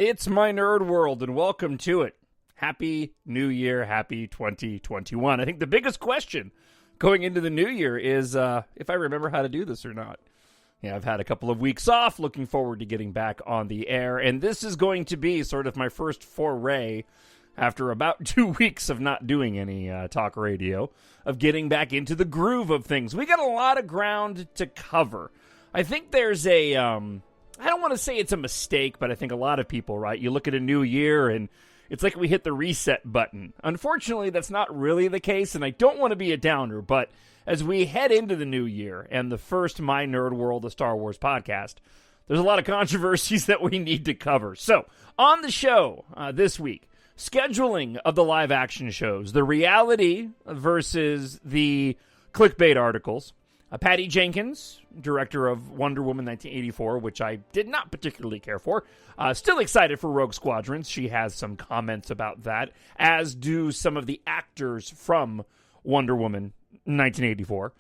It's my nerd world, and welcome to it. Happy New Year, happy 2021. I think the biggest question going into the new year is if I remember how to do this or not. Yeah, I've had a couple of weeks off, looking forward to getting back on the air, and this is going to be sort of my first foray after about 2 weeks of not doing any talk radio, of getting back into the groove of things. We got a lot of ground to cover. I think there's a... I don't want to say it's a mistake, but I think a lot of people, right? You look at a new year and it's like we hit the reset button. Unfortunately, that's not really the case, and I don't want to be a downer, but as we head into the new year and the first My Nerd World, a Star Wars podcast, there's a lot of controversies that we need to cover. So, on the show this week, scheduling of the live action shows, the reality versus the clickbait articles, Patty Jenkins, director of Wonder Woman 1984, which I did not particularly care for. Still excited for Rogue Squadrons. She has some comments about that, as do some of the actors from Wonder Woman 1984.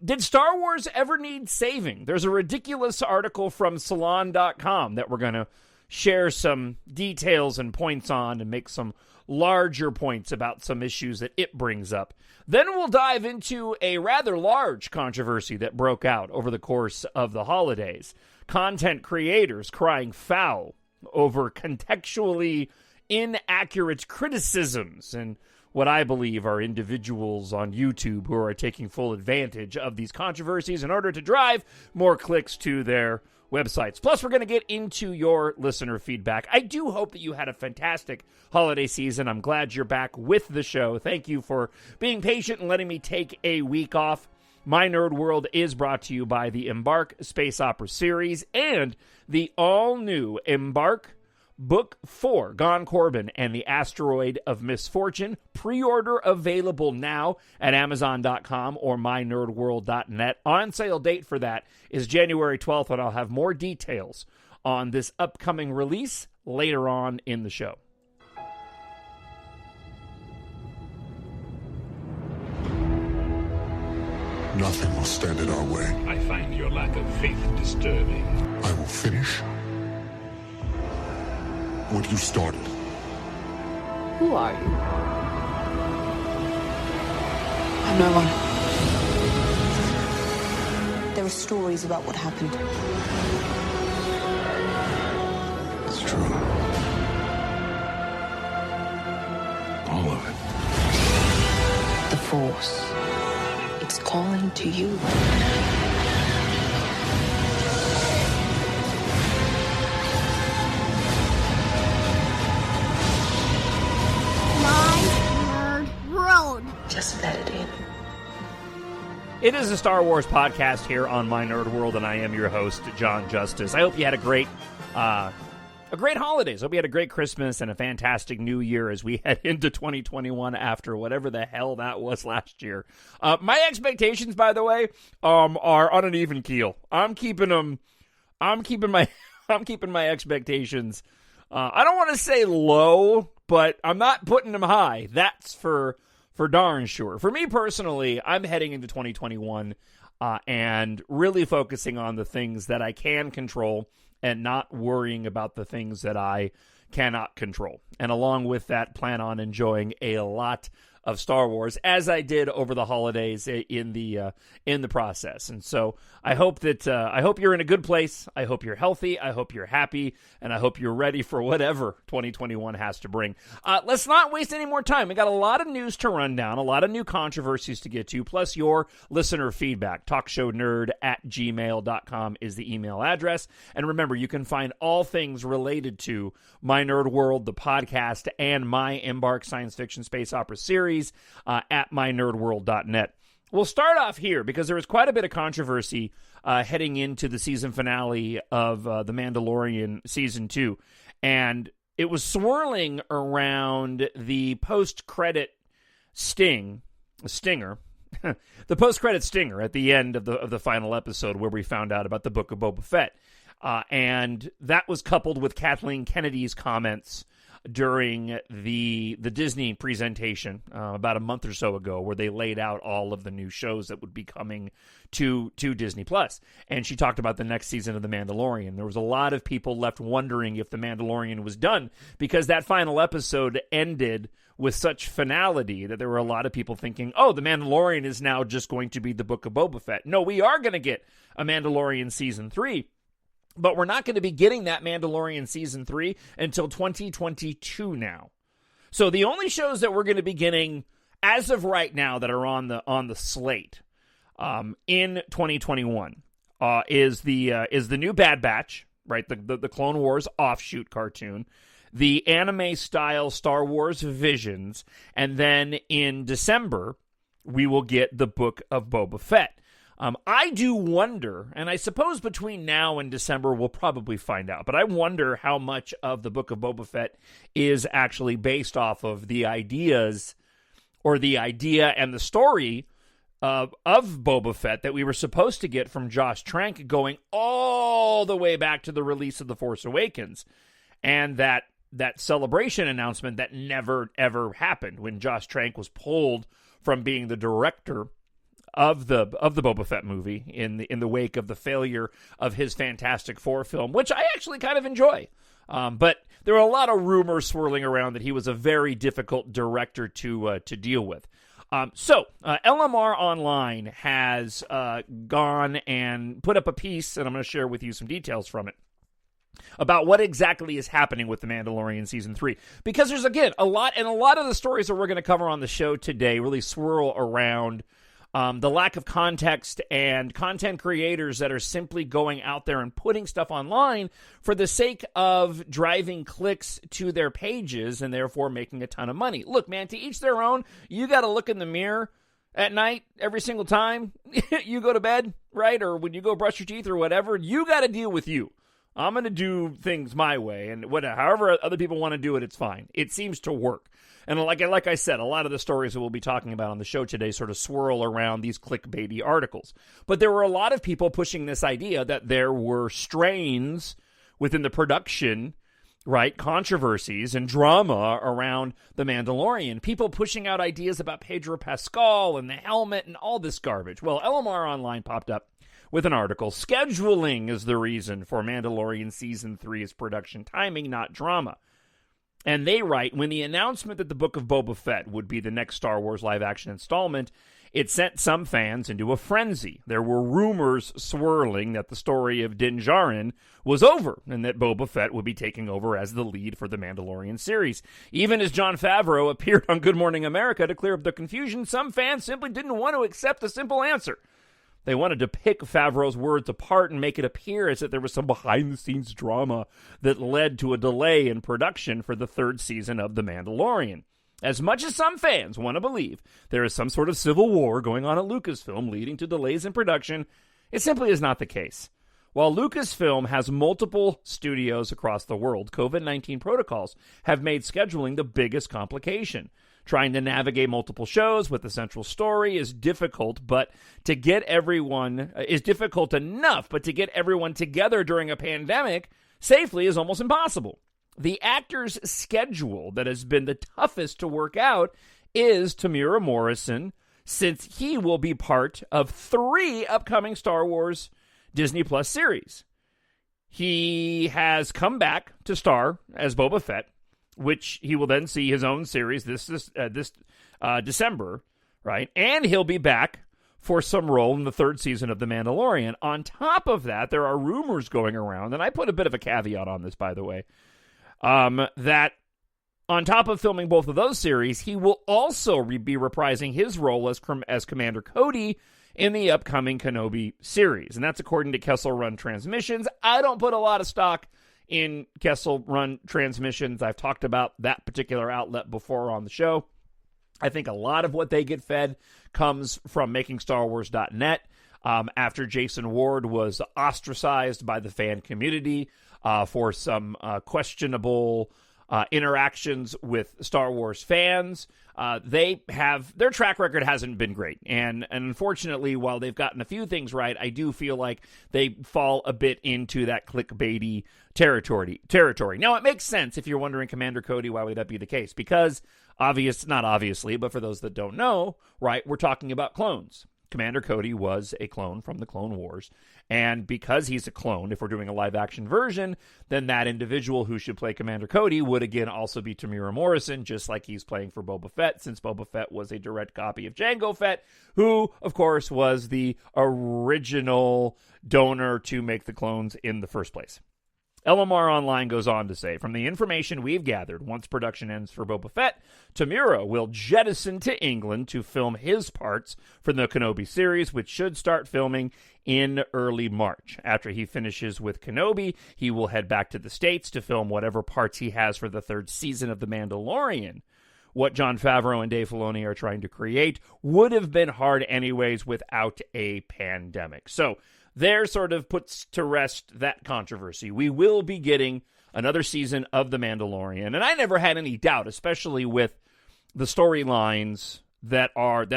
Did Star Wars ever need saving? There's a ridiculous article from Salon.com that we're going to share some details and points on and make some larger points about some issues that it brings up. Then we'll dive into a rather large controversy that broke out over the course of the holidays. Content creators crying foul over contextually inaccurate criticisms and what I believe are individuals on YouTube who are taking full advantage of these controversies in order to drive more clicks to their websites. Plus, we're going to get into your listener feedback. I do hope that you had a fantastic holiday season. I'm glad you're back with the show. Thank you for being patient and letting me take a week off. My Nerd World is brought to you by the EMBARK Space Opera series and the all-new EMBARK Book 4, Corbijn and the Asteroid of Misfortune. Pre-order available now at Amazon.com or MyNerdWorld.net. On-sale date for that is January 12th, and I'll have more details on this upcoming release later on in the show. Nothing will stand in our way. I find your lack of faith disturbing. I will finish what you started. Who are you? I'm no one. There are stories about what happened. It's true. All of it. The Force. It's calling to you. Just let it in. It is a Star Wars podcast here on My Nerd World, and I am your host, Jon Justice. I hope you had a great holidays. I hope you had a great Christmas and a fantastic New Year as we head into 2021 after whatever the hell that was last year. My expectations, by the way, are on an even keel. I'm keeping my expectations. I don't want to say low, but I'm not putting them high. That's for darn sure. For me personally, I'm heading into 2021 and really focusing on the things that I can control and not worrying about the things that I cannot control. And along with that, plan on enjoying a lot of Star Wars, as I did over the holidays in the process. And so I hope you're in a good place. I hope you're healthy. I hope you're happy, and I hope you're ready for whatever 2021 has to bring. Let's not waste any more time. We got a lot of news to run down, a lot of new controversies to get to, plus your listener feedback. TalkShowNerd@gmail.com is the email address. And remember, you can find all things related to My Nerd World, the podcast, and my EMBARK Science Fiction Space Opera series at MyNerdWorld.net. We'll start off here because there was quite a bit of controversy heading into the season finale of The Mandalorian Season 2. And it was swirling around the post-credit stinger, the post-credit stinger at the end of the final episode where we found out about the Book of Boba Fett. And that was coupled with Kathleen Kennedy's comments during the Disney presentation about a month or so ago, where they laid out all of the new shows that would be coming to Disney Plus. And she talked about the next season of The Mandalorian. There was a lot of people left wondering if The Mandalorian was done, because that final episode ended with such finality that there were a lot of people thinking, oh, The Mandalorian is now just going to be the Book of Boba Fett. No, we are going to get a Mandalorian Season 3. But we're not going to be getting that Mandalorian Season 3 until 2022 now. So the only shows that we're going to be getting as of right now that are on the slate in 2021 is the new Bad Batch, right? The Clone Wars offshoot cartoon, the anime-style Star Wars Visions, and then in December, we will get the Book of Boba Fett. I do wonder, and I suppose between now and December we'll probably find out, but I wonder how much of the Book of Boba Fett is actually based off of the ideas, or the idea and the story of Boba Fett that we were supposed to get from Josh Trank, going all the way back to the release of The Force Awakens, and that celebration announcement that never ever happened, when Josh Trank was pulled from being the director of the Boba Fett movie in the wake of the failure of his Fantastic Four film, which I actually kind of enjoy. But there were a lot of rumors swirling around that he was a very difficult director to deal with. So LMR Online has gone and put up a piece, and I'm going to share with you some details from it about what exactly is happening with The Mandalorian Season 3. Because there's, again, a lot of the stories that we're going to cover on the show today really swirl around the lack of context and content creators that are simply going out there and putting stuff online for the sake of driving clicks to their pages and therefore making a ton of money. Look, man, to each their own. You got to look in the mirror at night every single time you go to bed, right? Or when you go brush your teeth or whatever. You got to deal with you. I'm going to do things my way, and however other people want to do it, it's fine. It seems to work. And like I said, a lot of the stories that we'll be talking about on the show today sort of swirl around these clickbaity articles. But there were a lot of people pushing this idea that there were strains within the production, right, controversies and drama around The Mandalorian. People pushing out ideas about Pedro Pascal and the helmet and all this garbage. Well, LMR Online popped up with an article. Scheduling is the reason for Mandalorian Season 3's production timing, not drama. And they write, when the announcement that the Book of Boba Fett would be the next Star Wars live-action installment, it sent some fans into a frenzy. There were rumors swirling that the story of Din Djarin was over and that Boba Fett would be taking over as the lead for the Mandalorian series. Even as Jon Favreau appeared on Good Morning America to clear up the confusion, some fans simply didn't want to accept the simple answer. They wanted to pick Favreau's words apart and make it appear as if there was some behind-the-scenes drama that led to a delay in production for the third season of The Mandalorian. As much as some fans want to believe there is some sort of civil war going on at Lucasfilm leading to delays in production, it simply is not the case. While Lucasfilm has multiple studios across the world, COVID-19 protocols have made scheduling the biggest complication. Trying to navigate multiple shows with a central story is difficult, but to get everyone is difficult enough, but to get everyone together during a pandemic safely is almost impossible. The actor's schedule that has been the toughest to work out is Tamira Morrison, since he will be part of 3 upcoming Star Wars Disney Plus series. He has come back to star as Boba Fett, which he will then see his own series this December, right? And he'll be back for some role in the third season of The Mandalorian. On top of that, there are rumors going around, and I put a bit of a caveat on this, by the way, that on top of filming both of those series, he will also be reprising his role as Commander Cody in the upcoming Kenobi series. And that's according to Kessel Run Transmissions. I don't put a lot of stock in Kessel Run Transmissions. I've talked about that particular outlet before on the show. I think a lot of what they get fed comes from MakingStarWars.net. After Jason Ward was ostracized by the fan community for some questionable interactions with Star Wars fans. Their track record hasn't been great. And unfortunately, while they've gotten a few things right, I do feel like they fall a bit into that clickbaity territory. Now, it makes sense if you're wondering, Commander Cody, why would that be the case? Because not obviously, but for those that don't know, right, we're talking about clones. Commander Cody was a clone from the Clone Wars, and because he's a clone, if we're doing a live-action version, then that individual who should play Commander Cody would again also be Tamira Morrison, just like he's playing for Boba Fett, since Boba Fett was a direct copy of Jango Fett, who, of course, was the original donor to make the clones in the first place. LMR Online goes on to say, from the information we've gathered, once production ends for Boba Fett, Tamira will jettison to England to film his parts for the Kenobi series, which should start filming in early March. After he finishes with Kenobi, he will head back to the States to film whatever parts he has for the third season of The Mandalorian. What Jon Favreau and Dave Filoni are trying to create would have been hard anyways without a pandemic. So, there sort of puts to rest that controversy. We will be getting another season of The Mandalorian, and I never had any doubt, especially with the storylines that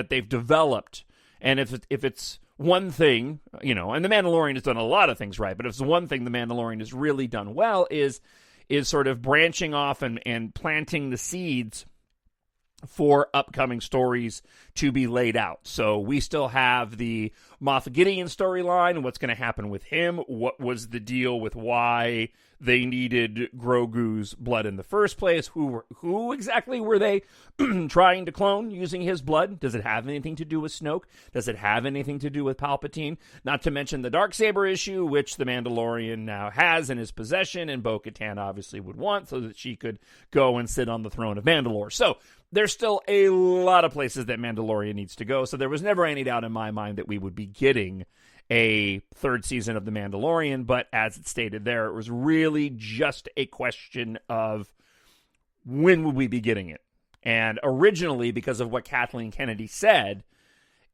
they've developed. And if it's one thing, and The Mandalorian has done a lot of things right, but if it's one thing The Mandalorian has really done well is sort of branching off and planting the seeds for upcoming stories to be laid out. So we still have the Moff Gideon storyline, what's going to happen with him, what was the deal with why they needed Grogu's blood in the first place, who exactly were they trying to clone using his blood? Does it have anything to do with Snoke? Does it have anything to do with Palpatine? Not to mention the Darksaber issue, which the Mandalorian now has in his possession, and Bo-Katan obviously would want so that she could go and sit on the throne of Mandalore. So there's still a lot of places that Mandalorian needs to go, so there was never any doubt in my mind that we would be getting a third season of The Mandalorian, but as it stated there, it was really just a question of when would we be getting it. And originally, because of what Kathleen Kennedy said,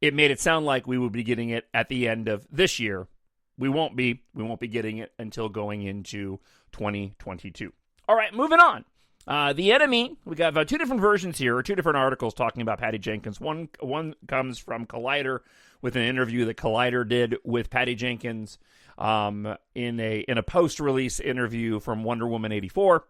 it made it sound like we would be getting it at the end of this year. We won't be getting it until going into 2022. All right, moving on. The Enemy, we got two different versions here, or two different articles talking about Patty Jenkins. One comes from Collider with an interview that Collider did with Patty Jenkins in a post-release interview from Wonder Woman 84,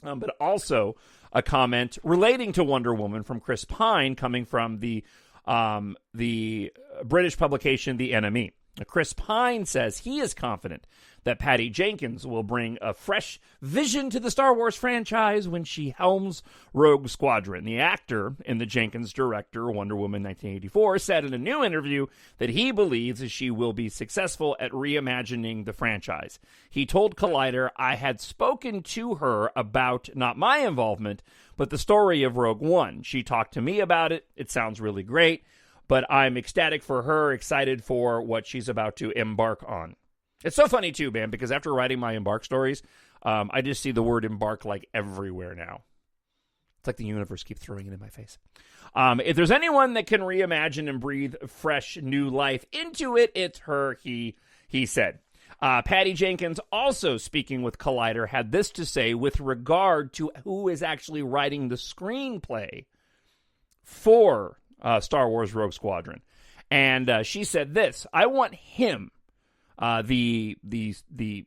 but also a comment relating to Wonder Woman from Chris Pine coming from the British publication The Enemy. Chris Pine says he is confident that Patty Jenkins will bring a fresh vision to the Star Wars franchise when she helms Rogue Squadron. The actor in the Jenkins director Wonder Woman 1984 said in a new interview that he believes she will be successful at reimagining the franchise. He told Collider, "I had spoken to her about not my involvement, but the story of Rogue One. She talked to me about it. It sounds really great. But I'm ecstatic for her, excited for what she's about to embark on." It's so funny, too, man, because after writing my Embark stories, I just see the word embark, like, everywhere now. It's like the universe keeps throwing it in my face. If there's anyone that can reimagine and breathe fresh, new life into it, it's her, he said. Patty Jenkins, also speaking with Collider, had this to say with regard to who is actually writing the screenplay for Star Wars Rogue Squadron. And she said this: "I want him, the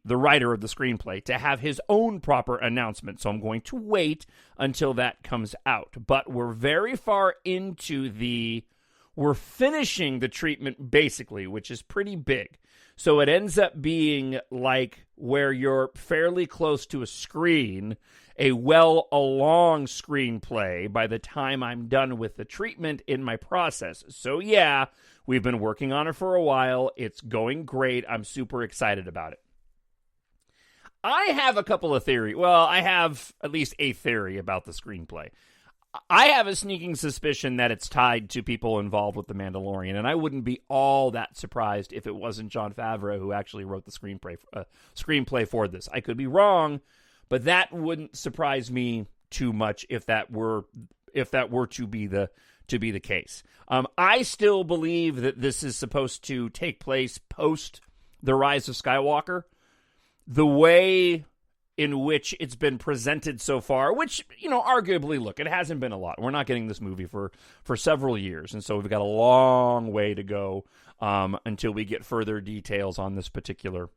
writer of the screenplay, to have his own proper announcement. So I'm going to wait until that comes out. But we're very far into we're finishing the treatment basically, which is pretty big. So it ends up being like where you're fairly close to a screen, a well-along screenplay by the time I'm done with the treatment in my process. So yeah, we've been working on it for a while. It's going great. I'm super excited about it." I have a couple of theories. Well, I have at least a theory about the screenplay. I have a sneaking suspicion that it's tied to people involved with The Mandalorian, and I wouldn't be all that surprised if it wasn't Jon Favreau who actually wrote the screenplay for this. I could be wrong, but that wouldn't surprise me too much if that were to be the case. I still believe that this is supposed to take place post The Rise of Skywalker. The way in which it's been presented so far, which, arguably, look, it hasn't been a lot. We're not getting this movie for several years, and so we've got a long way to go until we get further details on this particular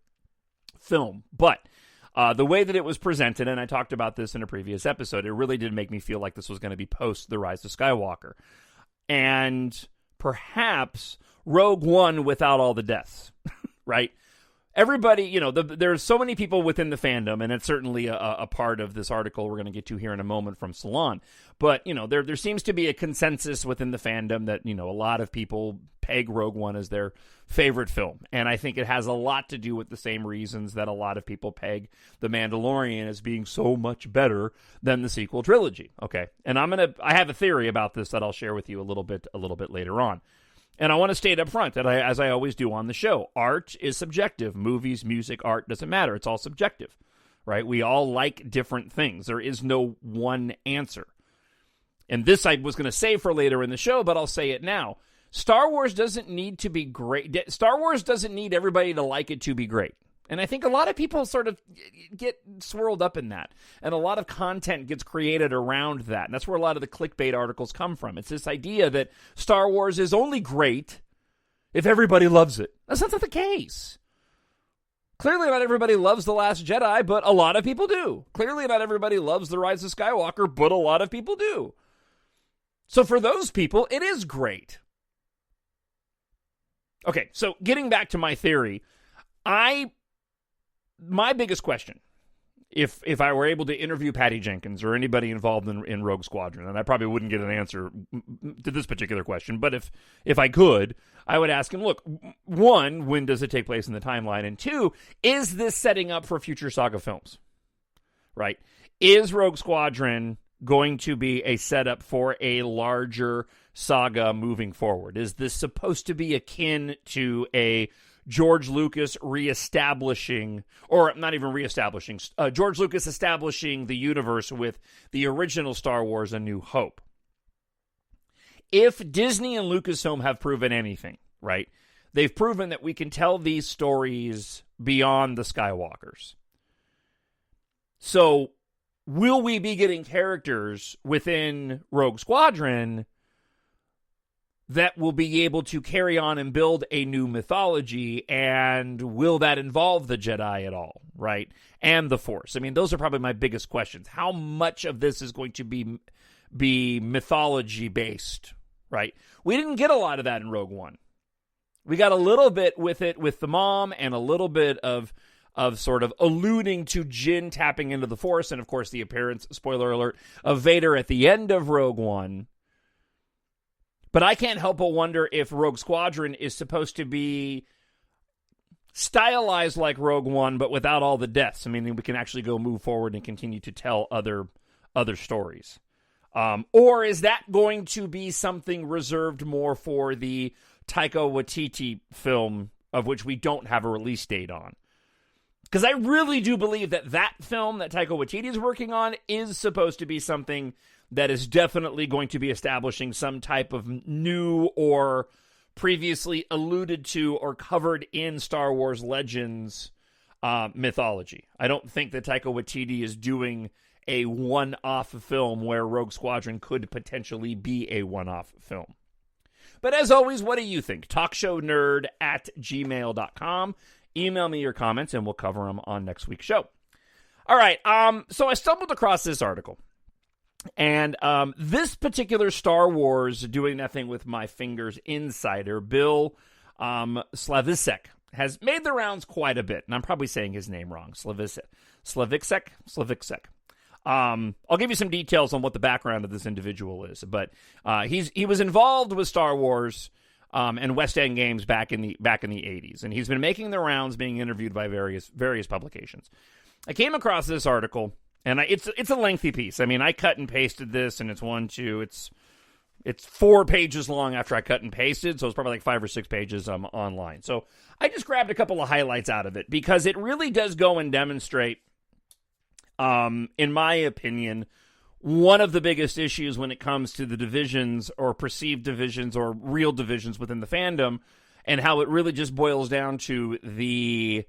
film. But the way that it was presented, and I talked about this in a previous episode, it really did make me feel like this was going to be post The Rise of Skywalker. And perhaps Rogue One without all the deaths, right? Everybody, there's so many people within the fandom, and it's certainly a part of this article we're going to get to here in a moment from Salon. But, there seems to be a consensus within the fandom that, a lot of people peg Rogue One as their favorite film. And I think it has a lot to do with the same reasons that a lot of people peg The Mandalorian as being so much better than the sequel trilogy. Okay. And I have a theory about this that I'll share with you a little bit later on. And I want to state up front that as I always do on the show, art is subjective. Movies, music, art, doesn't matter. It's all subjective, right? We all like different things. There is no one answer. And this I was going to say for later in the show, but I'll say it now. Star Wars doesn't need to be great. Star Wars doesn't need everybody to like it to be great. And I think a lot of people sort of get swirled up in that. And a lot of content gets created around that. And that's where a lot of the clickbait articles come from. It's this idea that Star Wars is only great if everybody loves it. That's not the case. Clearly not everybody loves The Last Jedi, but a lot of people do. Clearly not everybody loves The Rise of Skywalker, but a lot of people do. So for those people, it is great. Okay, so getting back to my theory, my biggest question, if I were able to interview Patty Jenkins or anybody involved in Rogue Squadron, and I probably wouldn't get an answer to this particular question, but if I could, I would ask him, look, one, when does it take place in the timeline? And two, is this setting up for future saga films? Right? Is Rogue Squadron going to be a setup for a larger saga moving forward? Is this supposed to be akin to a George Lucas reestablishing, or not even reestablishing, George Lucas establishing the universe with the original Star Wars A New Hope? If Disney and Lucasfilm have proven anything, right, they've proven that we can tell these stories beyond the Skywalkers. So will we be getting characters within Rogue Squadron that will be able to carry on and build a new mythology, and will that involve the Jedi at all, right? And the Force. I mean, those are probably my biggest questions. How much of this is going to be mythology-based, right? We didn't get a lot of that in Rogue One. We got a little bit with it with the mom, and a little bit of sort of alluding to Jyn tapping into the Force, and of course the appearance, spoiler alert, of Vader at the end of Rogue One. But I can't help but wonder if Rogue Squadron is supposed to be stylized like Rogue One, but without all the deaths. I mean, we can actually go move forward and continue to tell other stories. Or is that going to be something reserved more for the Taika Waititi film, of which we don't have a release date on? Because I really do believe that film that Taika Waititi is working on is supposed to be something that is definitely going to be establishing some type of new or previously alluded to or covered in Star Wars Legends mythology. I don't think that Taika Waititi is doing a one-off film where Rogue Squadron could potentially be a one-off film. But as always, what do you think? TalkShowNerd@gmail.com. Email me your comments and we'll cover them on next week's show. All right, so I stumbled across this article. And this particular Star Wars Doing Nothing with My Fingers insider, Bill Slavicsek, has made the rounds quite a bit. And I'm probably saying his name wrong. Slavicsek. I'll give you some details on what the background of this individual is. But he was involved with Star Wars and West End Games back in the 80s. And he's been making the rounds, being interviewed by various publications. I came across this article. And it's a lengthy piece. I mean, I cut and pasted this, and it's 4 pages long after I cut and pasted, so it's probably like 5 or 6 pages online. So I just grabbed a couple of highlights out of it, because it really does go and demonstrate, in my opinion, one of the biggest issues when it comes to the divisions or perceived divisions or real divisions within the fandom, and how it really just boils down to the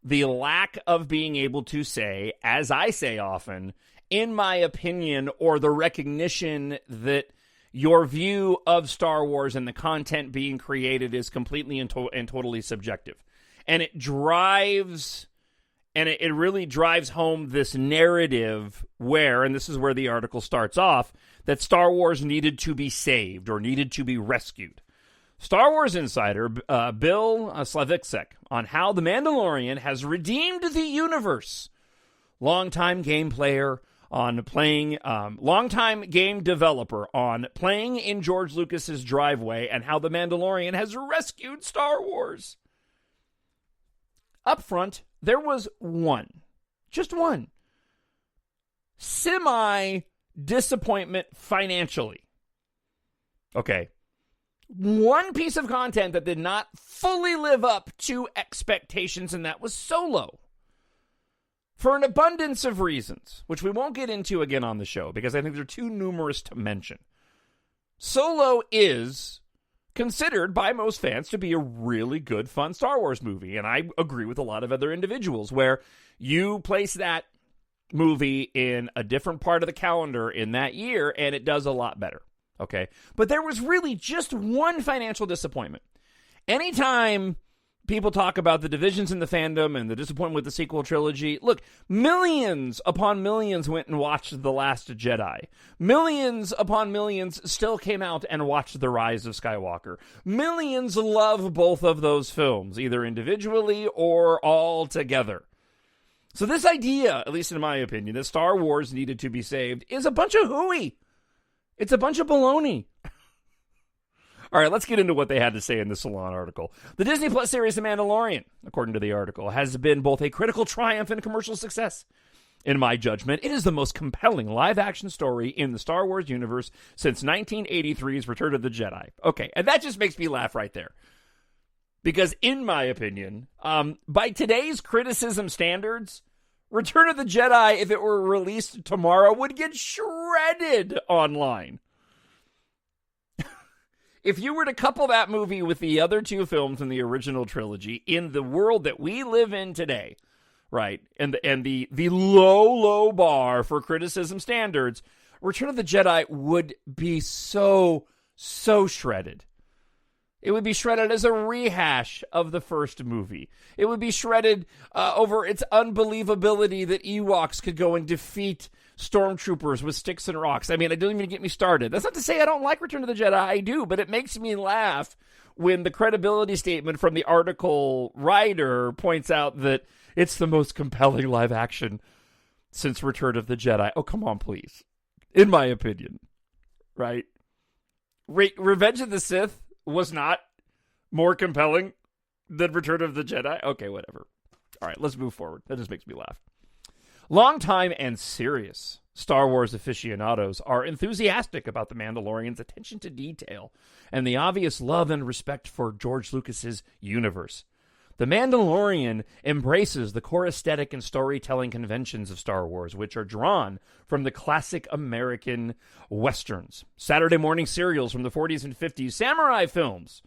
the lack of being able to say, as I say often, in my opinion, or the recognition that your view of Star Wars and the content being created is completely and totally subjective. And it drives, and it really drives home this narrative where, and this is where the article starts off, that Star Wars needed to be saved or needed to be rescued. Star Wars insider Bill Slavicsek on how The Mandalorian has redeemed the universe. Longtime game player on playing, longtime game developer on playing in George Lucas's driveway, and how The Mandalorian has rescued Star Wars. Up front, there was just one, semi-disappointment financially. Okay. One piece of content that did not fully live up to expectations, and that was Solo. For an abundance of reasons, which we won't get into again on the show, because I think they're too numerous to mention. Solo is considered by most fans to be a really good, fun Star Wars movie, and I agree with a lot of other individuals, where you place that movie in a different part of the calendar in that year, and it does a lot better. Okay, but there was really just one financial disappointment. Anytime people talk about the divisions in the fandom and the disappointment with the sequel trilogy, look, millions upon millions went and watched The Last Jedi. Millions upon millions still came out and watched The Rise of Skywalker. Millions love both of those films, either individually or all together. So this idea, at least in my opinion, that Star Wars needed to be saved is a bunch of hooey. It's a bunch of baloney. All right, let's get into what they had to say in the Salon article. The Disney Plus series The Mandalorian, according to the article, has been both a critical triumph and commercial success. In my judgment, it is the most compelling live-action story in the Star Wars universe since 1983's Return of the Jedi. Okay, and that just makes me laugh right there. Because in my opinion, by today's criticism standards, Return of the Jedi, if it were released tomorrow, would get shredded online. If you were to couple that movie with the other two films in the original trilogy, in the world that we live in today, right, and the low bar for criticism standards, Return of the Jedi would be so shredded. It would be shredded as a rehash of the first movie. It would be shredded over its unbelievability that Ewoks could go and defeat stormtroopers with sticks and rocks. I mean, don't even get me started. That's not to say I don't like Return of the Jedi. I do, but it makes me laugh when the credibility statement from the article writer points out that it's the most compelling live action since Return of the Jedi. Oh, come on, please. In my opinion, right? Revenge of the Sith was not more compelling than Return of the Jedi? Okay, whatever. All right, let's move forward. That just makes me laugh. Longtime and serious Star Wars aficionados are enthusiastic about The Mandalorian's attention to detail and the obvious love and respect for George Lucas's universe. The Mandalorian embraces the core aesthetic and storytelling conventions of Star Wars, which are drawn from the classic American westerns, Saturday morning serials from the 40s and 50s, samurai films,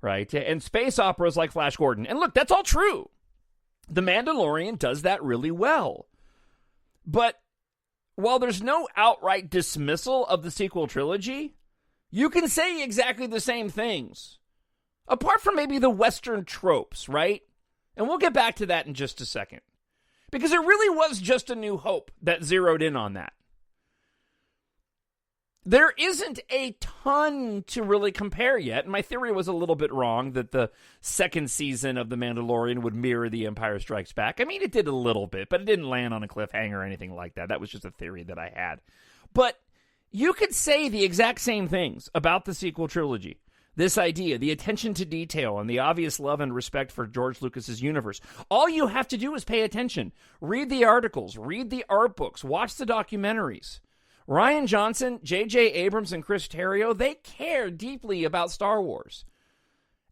right, and space operas like Flash Gordon. And look, that's all true. The Mandalorian does that really well. But while there's no outright dismissal of the sequel trilogy, you can say exactly the same things. Apart from maybe the Western tropes, right? And we'll get back to that in just a second. Because it really was just A New Hope that zeroed in on that. There isn't a ton to really compare yet. And my theory was a little bit wrong that the second season of The Mandalorian would mirror The Empire Strikes Back. I mean, it did a little bit, but it didn't land on a cliffhanger or anything like that. That was just a theory that I had. But you could say the exact same things about the sequel trilogy. This idea, the attention to detail, and the obvious love and respect for George Lucas's universe. All you have to do is pay attention. Read the articles, read the art books, watch the documentaries. Rian Johnson, J.J. Abrams, and Chris Terrio, they care deeply about Star Wars.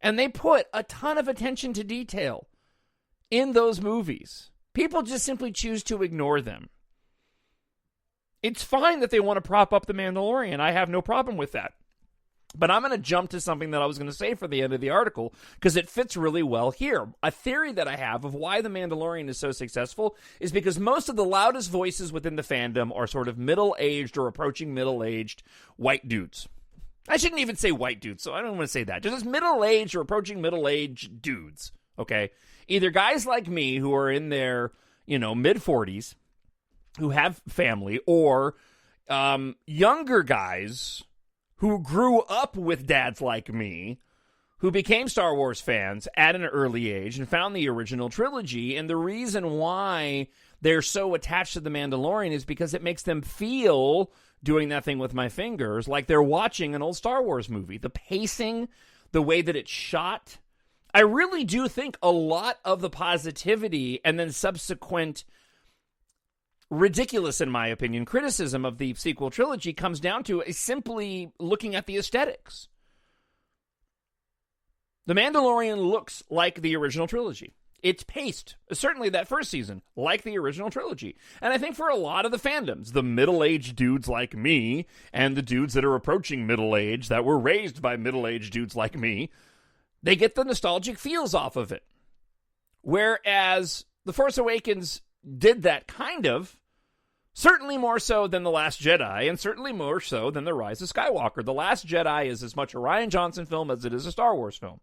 And they put a ton of attention to detail in those movies. People just simply choose to ignore them. It's fine that they want to prop up The Mandalorian. I have no problem with that. But I'm going to jump to something that I was going to say for the end of the article because it fits really well here. A theory that I have of why The Mandalorian is so successful is because most of the loudest voices within the fandom are sort of middle-aged or approaching middle-aged white dudes. I shouldn't even say white dudes, so I don't want to say that. Just middle-aged or approaching middle-aged dudes, okay? Either guys like me who are in their, mid-40s, who have family, or younger guys who grew up with dads like me, who became Star Wars fans at an early age and found the original trilogy. And the reason why they're so attached to The Mandalorian is because it makes them feel, doing that thing with my fingers, like they're watching an old Star Wars movie. The pacing, the way that it's shot, I really do think a lot of the positivity and then subsequent ridiculous, in my opinion, criticism of the sequel trilogy comes down to simply looking at the aesthetics. The Mandalorian looks like the original trilogy. It's paced, certainly that first season, like the original trilogy. And I think for a lot of the fandoms, the middle-aged dudes like me and the dudes that are approaching middle age that were raised by middle-aged dudes like me, they get the nostalgic feels off of it. Whereas The Force Awakens did that kind of, certainly more so than The Last Jedi, and certainly more so than The Rise of Skywalker. The Last Jedi is as much a Rian Johnson film as it is a Star Wars film,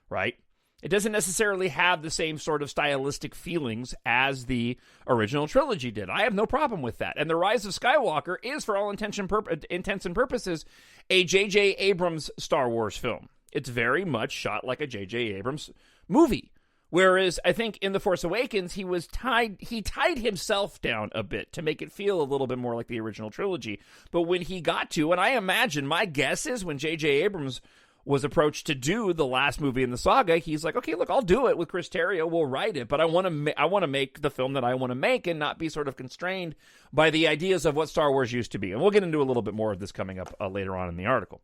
right? It doesn't necessarily have the same sort of stylistic feelings as the original trilogy did. I have no problem with that. And The Rise of Skywalker is, for all intents and purposes, a J.J. Abrams Star Wars film. It's very much shot like a J.J. Abrams movie. Whereas I think in The Force Awakens, he tied himself down a bit to make it feel a little bit more like the original trilogy. But when he got to, and I imagine, my guess is when J.J. Abrams was approached to do the last movie in the saga, he's like, okay, look, I'll do it with Chris Terrio. We'll write it, but I want to make the film that I want to make and not be sort of constrained by the ideas of what Star Wars used to be. And we'll get into a little bit more of this coming up later on in the article.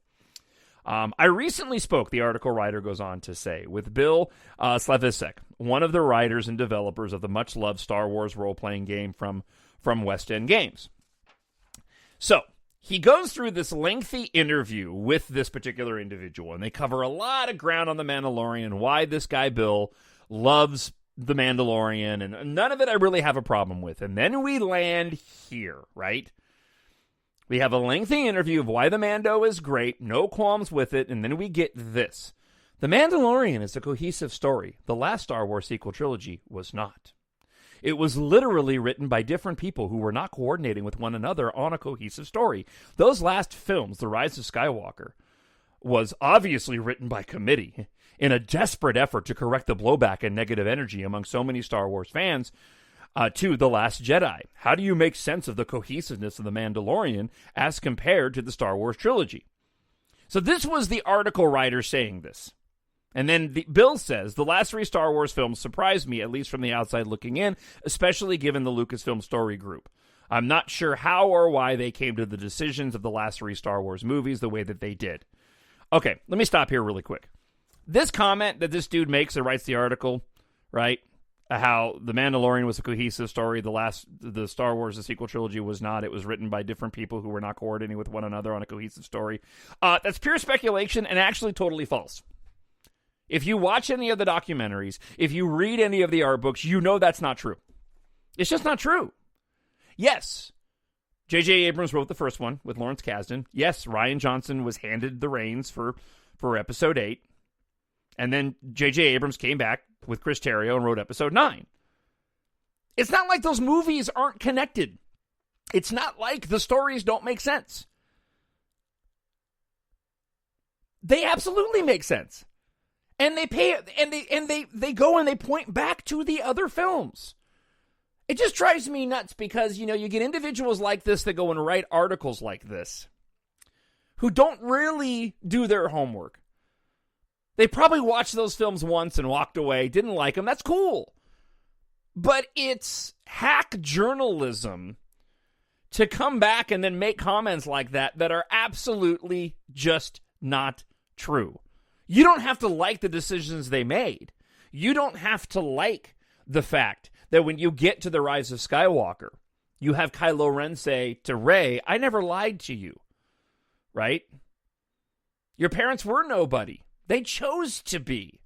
I recently spoke, the article writer goes on to say, with Bill Slavicsek, one of the writers and developers of the much-loved Star Wars role-playing game from West End Games. So, he goes through this lengthy interview with this particular individual, and they cover a lot of ground on The Mandalorian and why this guy, Bill, loves The Mandalorian, and none of it I really have a problem with. And then we land here, right? We have a lengthy interview of why The Mando is great, no qualms with it, and then we get this. The Mandalorian is a cohesive story. The last Star Wars sequel trilogy was not. It was literally written by different people who were not coordinating with one another on a cohesive story. Those last films, The Rise of Skywalker, was obviously written by committee in a desperate effort to correct the blowback and negative energy among so many Star Wars fans to The Last Jedi. How do you make sense of the cohesiveness of The Mandalorian as compared to the Star Wars trilogy? So this was the article writer saying this. And then Bill says, the last 3 Star Wars films surprised me, at least from the outside looking in, especially given the Lucasfilm story group. I'm not sure how or why they came to the decisions of the last 3 Star Wars movies the way that they did. Okay, let me stop here really quick. This comment that this dude makes that writes the article, right, how The Mandalorian was a cohesive story, the Star Wars, the sequel trilogy was not. It was written by different people who were not coordinating with one another on a cohesive story. That's pure speculation and actually totally false. If you watch any of the documentaries, if you read any of the art books, you know that's not true. It's just not true. Yes, J.J. Abrams wrote the first one with Lawrence Kasdan. Yes, Rian Johnson was handed the reins for Episode 8. And then J.J. Abrams came back with Chris Terrio and wrote Episode 9. It's not like those movies aren't connected. It's not like the stories don't make sense. They absolutely make sense. And they they go and they point back to the other films. It just drives me nuts because, you get individuals like this that go and write articles like this who don't really do their homework. They probably watched those films once and walked away, didn't like them. That's cool. But it's hack journalism to come back and then make comments like that are absolutely just not true. You don't have to like the decisions they made. You don't have to like the fact that when you get to The Rise of Skywalker, you have Kylo Ren say to Rey, I never lied to you, right? Your parents were nobody. They chose to be.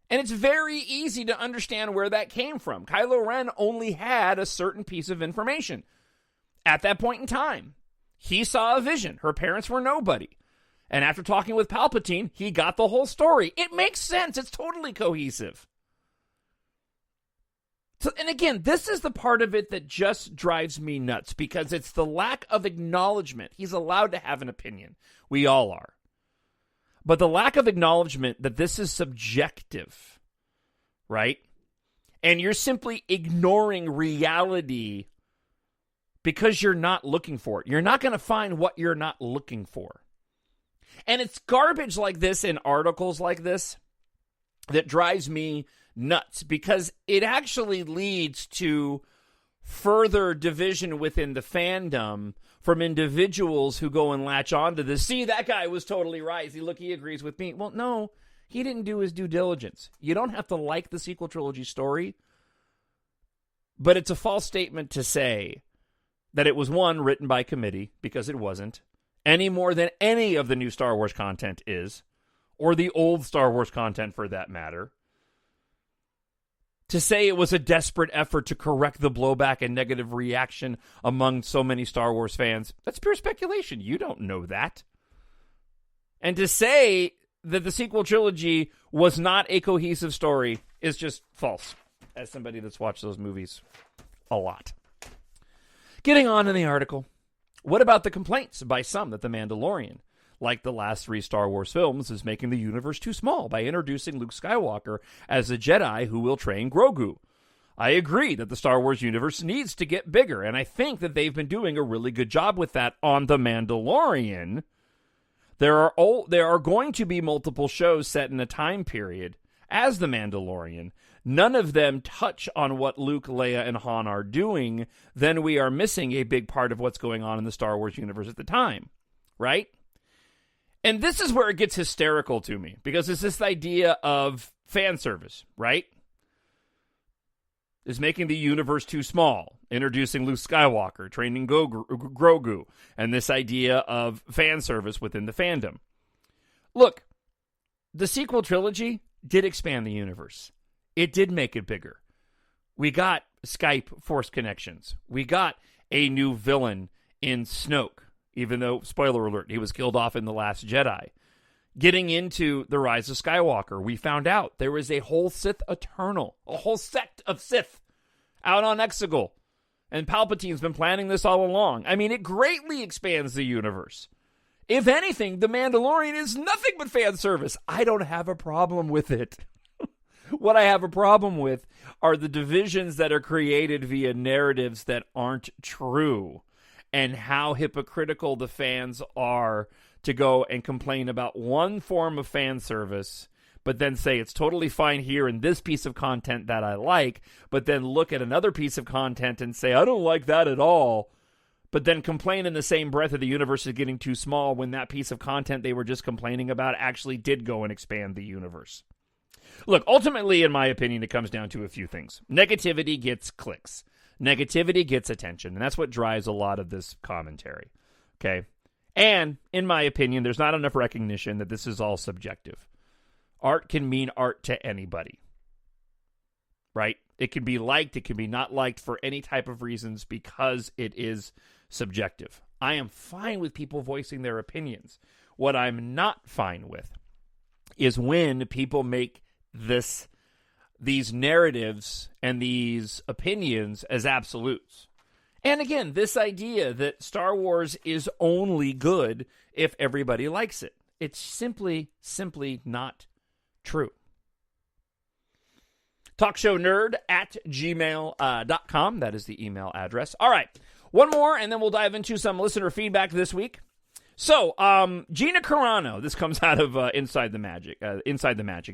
And it's very easy to understand where that came from. Kylo Ren only had a certain piece of information at that point in time. He saw a vision. Her parents were nobody. And after talking with Palpatine, he got the whole story. It makes sense. It's totally cohesive. So, and again, this is the part of it that just drives me nuts, because it's the lack of acknowledgement. He's allowed to have an opinion. We all are. But the lack of acknowledgement that this is subjective, right? And you're simply ignoring reality because you're not looking for it. You're not going to find what you're not looking for. And it's garbage like this in articles like this that drives me nuts, because it actually leads to further division within the fandom from individuals who go and latch onto this. See, that guy was totally right. See, look, he agrees with me. Well, no, he didn't do his due diligence. You don't have to like the sequel trilogy story, but it's a false statement to say that it was, one, written by committee, because it wasn't, any more than any of the new Star Wars content is, or the old Star Wars content for that matter. To say it was a desperate effort to correct the blowback and negative reaction among so many Star Wars fans, that's pure speculation. You don't know that. And to say that the sequel trilogy was not a cohesive story is just false, as somebody that's watched those movies a lot. Getting on in the article, what about the complaints by some that The Mandalorian, like the last 3 Star Wars films, is making the universe too small by introducing Luke Skywalker as a Jedi who will train Grogu? I agree that the Star Wars universe needs to get bigger, and I think that they've been doing a really good job with that on The Mandalorian. There are going to be multiple shows set in a time period as The Mandalorian. None of them touch on what Luke, Leia, and Han are doing. Then we are missing a big part of what's going on in the Star Wars universe at the time, right? And this is where it gets hysterical to me, because it's this idea of fan service, right? Is making the universe too small, introducing Luke Skywalker, training Grogu, and this idea of fan service within the fandom. Look, the sequel trilogy did expand the universe. It did make it bigger. We got Skype Force connections. We got a new villain in Snoke, even though, spoiler alert, he was killed off in The Last Jedi. Getting into The Rise of Skywalker, we found out there was a whole Sith Eternal, a whole sect of Sith out on Exegol. And Palpatine's been planning this all along. I mean, it greatly expands the universe. If anything, The Mandalorian is nothing but fan service. I don't have a problem with it. What I have a problem with are the divisions that are created via narratives that aren't true, and how hypocritical the fans are to go and complain about one form of fan service, but then say it's totally fine here in this piece of content that I like, but then look at another piece of content and say, I don't like that at all, but then complain in the same breath that the universe is getting too small when that piece of content they were just complaining about actually did go and expand the universe. Look, ultimately, in my opinion, it comes down to a few things. Negativity gets clicks. Negativity gets attention, and that's what drives a lot of this commentary, okay? And, in my opinion, there's not enough recognition that this is all subjective. Art can mean art to anybody, right? It can be liked, it can be not liked for any type of reasons because it is subjective. I am fine with people voicing their opinions. What I'm not fine with is when people make these narratives and these opinions as absolutes. And again, this idea that Star Wars is only good if everybody likes it. It's simply not true. TalkShowNerd at gmail.com. That is the email address. All right, one more, and then we'll dive into some listener feedback this week. So, Gina Carano, this comes out of Inside the Magic.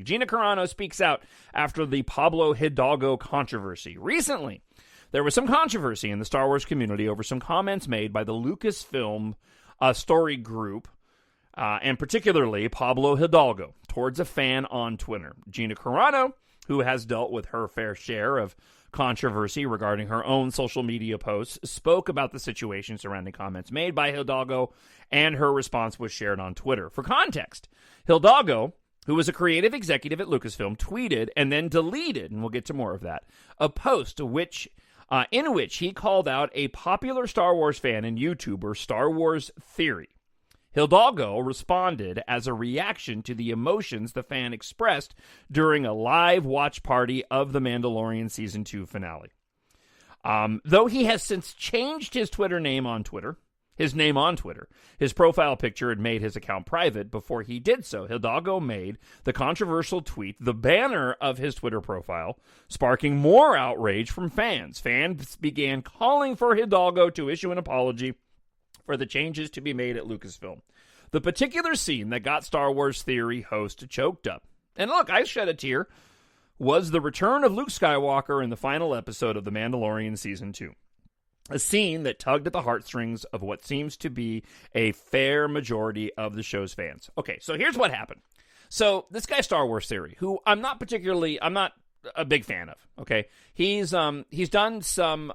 Gina Carano speaks out after the Pablo Hidalgo controversy. Recently, there was some controversy in the Star Wars community over some comments made by the Lucasfilm story group, and particularly Pablo Hidalgo, towards a fan on Twitter. Gina Carano, who has dealt with her fair share of controversy regarding her own social media posts, spoke about the situation surrounding comments made by Hidalgo, and her response was shared on Twitter. For context, Hidalgo, who was a creative executive at Lucasfilm, tweeted and then deleted, and we'll get to more of that, a post in which he called out a popular Star Wars fan and YouTuber, Star Wars Theory. Hidalgo responded as a reaction to the emotions the fan expressed during a live watch party of The Mandalorian Season 2 finale. Though he has since changed his name on Twitter, his profile picture had made his account private before he did so. Hidalgo made the controversial tweet the banner of his Twitter profile, sparking more outrage from fans. Fans began calling for Hidalgo to issue an apology for the changes to be made at Lucasfilm. The particular scene that got Star Wars Theory host choked up, and look, I shed a tear, was the return of Luke Skywalker in the final episode of The Mandalorian Season 2. A scene that tugged at the heartstrings of what seems to be a fair majority of the show's fans. Okay, so here's what happened. So this guy Star Wars Theory, who I'm not a big fan of, okay? He's done some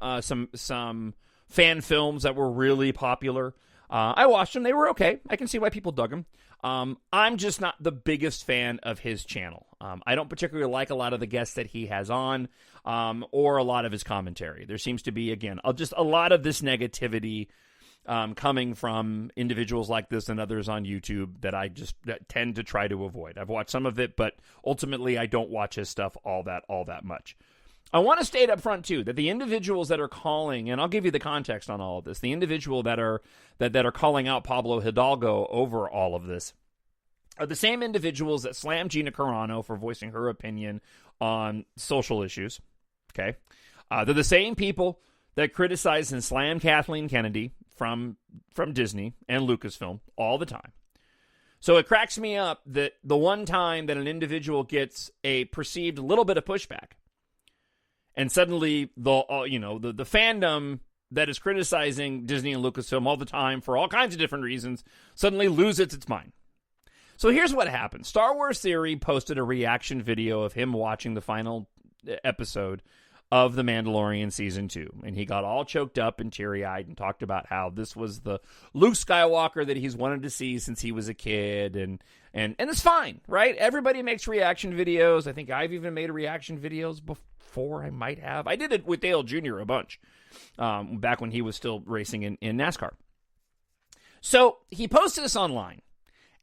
fan films that were really popular. I watched them. They were okay. I can see why people dug them. I'm just not the biggest fan of his channel. I don't particularly like a lot of the guests that he has on, or a lot of his commentary. There seems to be, again, just a lot of this negativity coming from individuals like this and others on YouTube that I just tend to try to avoid. I've watched some of it, but ultimately I don't watch his stuff all that much. I want to state up front, too, that the individuals that are calling, and I'll give you the context on all of this, the individual that are calling out Pablo Hidalgo over all of this are the same individuals that slammed Gina Carano for voicing her opinion on social issues, okay? They're the same people that criticize and slam Kathleen Kennedy from Disney and Lucasfilm all the time. So it cracks me up that the one time that an individual gets a perceived little bit of pushback, and suddenly the fandom that is criticizing Disney and Lucasfilm all the time for all kinds of different reasons suddenly loses its mind. So here's what happened. Star Wars Theory posted a reaction video of him watching the final episode of The Mandalorian Season 2. And he got all choked up and teary-eyed and talked about how this was the Luke Skywalker that he's wanted to see since he was a kid. And it's fine, right? Everybody makes reaction videos. I think I've even made reaction videos before. I might have. I did it with Dale Jr. a bunch back when he was still racing in NASCAR. So he posted this online.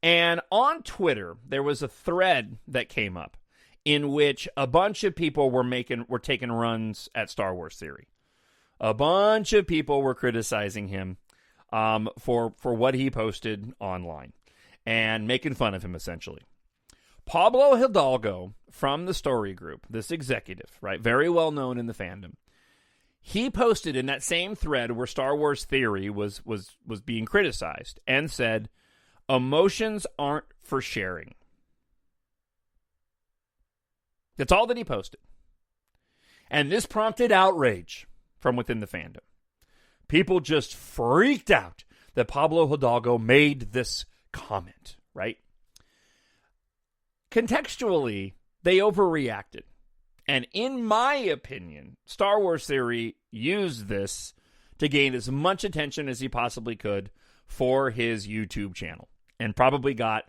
And on Twitter, there was a thread that came up in which a bunch of people were taking runs at Star Wars Theory. A bunch of people were criticizing him for what he posted online and making fun of him, essentially. Pablo Hidalgo from the Story Group, this executive, right, very well known in the fandom, he posted in that same thread where Star Wars Theory was being criticized and said, "Emotions aren't for sharing." That's all that he posted. And this prompted outrage from within the fandom. People just freaked out that Pablo Hidalgo made this comment, right? Contextually, they overreacted. And in my opinion, Star Wars Theory used this to gain as much attention as he possibly could for his YouTube channel. And probably got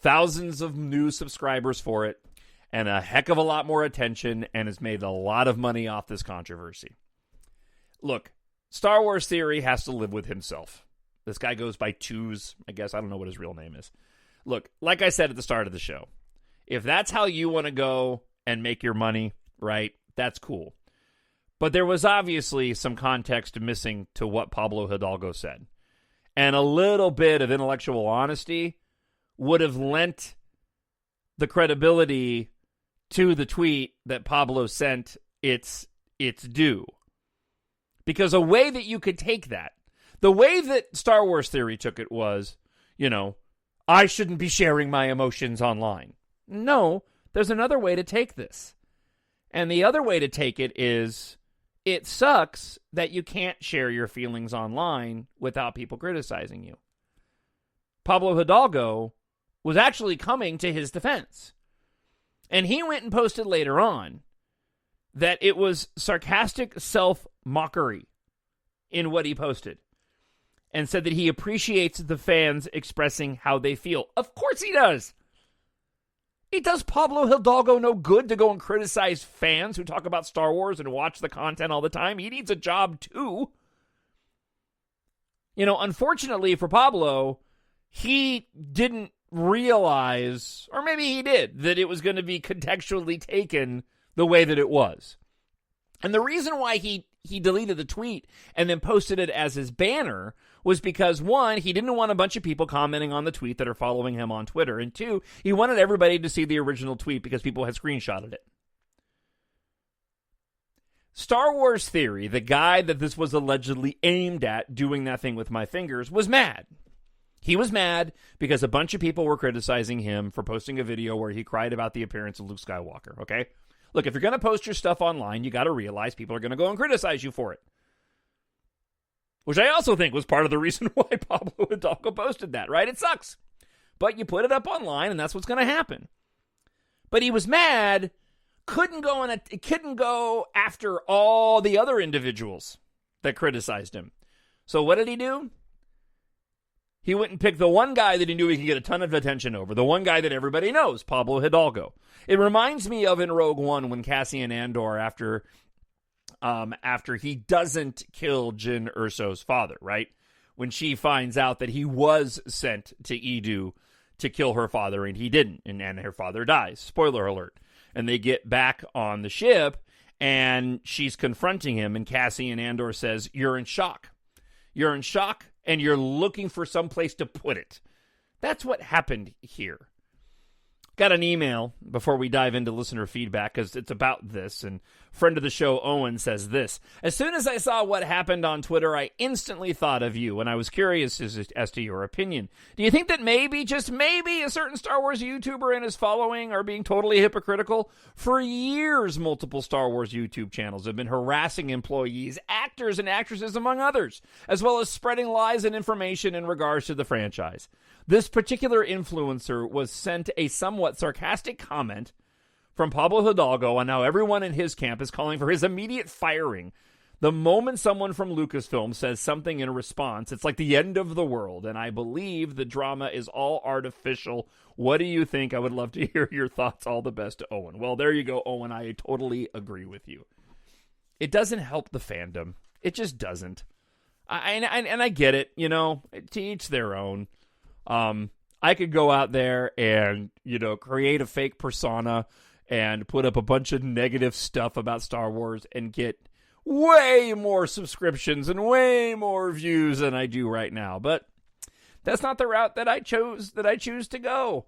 thousands of new subscribers for it, and a heck of a lot more attention, and has made a lot of money off this controversy. Look, Star Wars Theory has to live with himself. This guy goes by Twos, I guess. I don't know what his real name is. Look, like I said at the start of the show, if that's how you want to go and make your money, right, that's cool. But there was obviously some context missing to what Pablo Hidalgo said. And a little bit of intellectual honesty would have lent the credibility to the tweet that Pablo sent its due. Because a way that you could take that, the way that Star Wars Theory took it was, I shouldn't be sharing my emotions online. No, there's another way to take this. And the other way to take it is, it sucks that you can't share your feelings online without people criticizing you. Pablo Hidalgo was actually coming to his defense. And he went and posted later on that it was sarcastic self-mockery in what he posted, and said that he appreciates the fans expressing how they feel. Of course he does. It does Pablo Hidalgo no good to go and criticize fans who talk about Star Wars and watch the content all the time. He needs a job too. You know, unfortunately for Pablo, he didn't realize, or maybe he did, that it was going to be contextually taken the way that it was. And the reason why he deleted the tweet and then posted it as his banner was because, one, he didn't want a bunch of people commenting on the tweet that are following him on Twitter. And two, he wanted everybody to see the original tweet because people had screenshotted it. Star Wars Theory, the guy that this was allegedly aimed at doing that thing with my fingers, was mad. He was mad because a bunch of people were criticizing him for posting a video where he cried about the appearance of Luke Skywalker, okay? Look, if you're going to post your stuff online, you got to realize people are going to go and criticize you for it. Which I also think was part of the reason why Pablo Hidalgo posted that, right? It sucks. But you put it up online, and that's what's going to happen. But he was mad, couldn't go after all the other individuals that criticized him. So what did he do? He went and picked the one guy that he knew he could get a ton of attention over, the one guy that everybody knows, Pablo Hidalgo. It reminds me of in Rogue One when Cassian Andor, after he doesn't kill Jyn Erso's father, right? When she finds out that he was sent to Edu to kill her father and he didn't, and her father dies. Spoiler alert. And they get back on the ship and she's confronting him, and Cassian Andor says, "You're in shock. You're in shock and you're looking for some place to put it." That's what happened here. Got an email before we dive into listener feedback because it's about this, and friend of the show Owen says this: "As soon as I saw what happened on Twitter, I instantly thought of you, and I was curious as to your opinion. Do you think that maybe, just maybe, a certain Star Wars YouTuber and his following are being totally hypocritical? For years, multiple Star Wars YouTube channels have been harassing employees, actors, and actresses, among others, as well as spreading lies and information in regards to the franchise. This particular influencer was sent a somewhat sarcastic comment from Pablo Hidalgo, and now everyone in his camp is calling for his immediate firing. The moment someone from Lucasfilm says something in response, it's like the end of the world, and I believe the drama is all artificial. What do you think? I would love to hear your thoughts. All the best, Owen." Well, there you go, Owen. I totally agree with you. It doesn't help the fandom. It just doesn't. And I get it, you know, to each their own. I could go out there and, you know, create a fake persona and put up a bunch of negative stuff about Star Wars and get way more subscriptions and way more views than I do right now. But that's not the route that I choose to go.